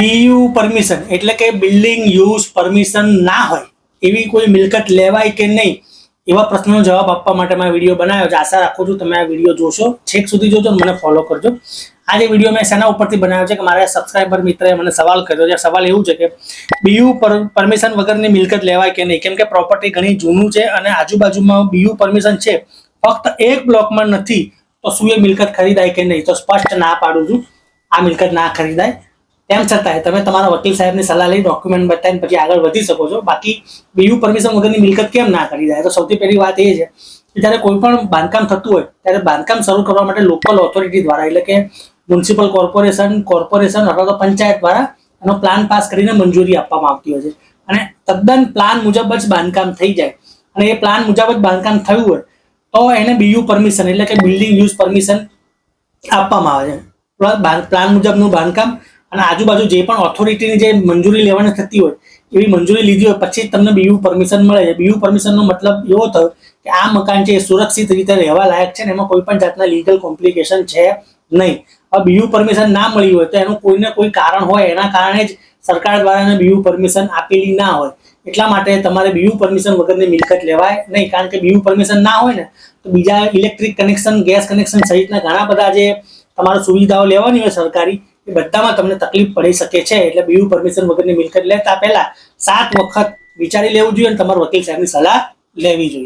BU permission એટલે કે building use permission ના હોય એવી કોઈ મિલકત લેવાય કે નહીં એવા પ્રશ્નનો જવાબ આપવા માટે મેં વિડીયો બનાવ્યો છે. આશા રાખું છું તમે આ વિડીયો જોશો, છેક સુધી જોજો, મને ફોલો કરજો. આ જે વિડીયો મેં શેના ઉપરથી બનાવ્યો છે કે મારા સબસ્ક્રાઇબર મિત્રએ મને સવાલ કર્યો છે. સવાલ એવું છે કે બીયુ પરમિશન વગરની મિલકત લેવાય કે નહીં, કેમ કે પ્રોપર્ટી ઘણી જૂનું છે અને આજુબાજુમાં બીયુ પરમિશન છે, ફક્ત એક બ્લોકમાં નથી, તો શું એ મિલકત ખરીદાય કે નહીં? તો સ્પષ્ટ ના પાડું છું, આ મિલકત ના ખરીદાય. તેમ છતાંય તમે તમારા વકીલ સાહેબની સલાહ લઈ ડોક્યુમેન્ટ બતાવીને પછી આગળ વધી શકો છો. બાકી બીયુ પરમિશન વગરની મિલકત કેમ ના ખરીદાય? તો સૌથી પહેલી વાત એ છે કે જ્યારે કોઈ પણ બાંધકામ થતું હોય ત્યારે બાંધકામ શરૂ કરવા માટે લોકલ ઓથોરિટી દ્વારા એટલે કે મ્યુનિસિપલ કોર્પોરેશન અથવા તો પંચાયત દ્વારા એનો પ્લાન પાસ કરીને મંજૂરી આપવામાં આવતી હોય છે અને તદ્દન પ્લાન મુજબ જ બાંધકામ થઈ જાય અને એ પ્લાન મુજબ જ બાંધકામ થયું હોય તો એને બીયુ પરમિશન એટલે કે બિલ્ડિંગ યુઝ પરમિશન આપવામાં આવે છે. પ્લાન મુજબનું બાંધકામ અને આજુબાજુ જે પણ ઓથોરિટીની જે મંજૂરી લેવાની થતી હોય એવી મંજૂરી લીધી હોય પછી તમને બીયુ પરમિશન મળે છે. બીયુ પરમિશનનો મતલબ એવો થયો કે આ મકાન છે એ સુરક્ષિત રીતે રહેવા લાયક છે ને એમાં કોઈ પણ જાતના લીગલ કોમ્પ્લિકેશન છે નહીં. હવે બીયુ પરમિશન ના મળી હોય તો એનું કોઈને કોઈ કારણ હોય, એના કારણે જ સરકાર દ્વારા એને બીયુ પરમિશન આપેલી ના હોય. એટલા માટે તમારે બીયુ પરમિશન વગરની મિલકત લેવાય નહીં, કારણ કે બીયુ પરમિશન ના હોય ને તો બીજા ઇલેક્ટ્રિક કનેક્શન, ગેસ કનેક્શન સહિતના ઘણા બધા જે તમારે સુવિધાઓ લેવાની હોય સરકારી, એ બધામાં તમને તકલીફ પડી શકે છે. એટલે બીયુ પરમિશન વગરની મિલકત લેતા પહેલા 7 વખત વિચારી લેવું જોઈએ અને તમારા વકીલ સાહેબની સલાહ લેવી જોઈએ.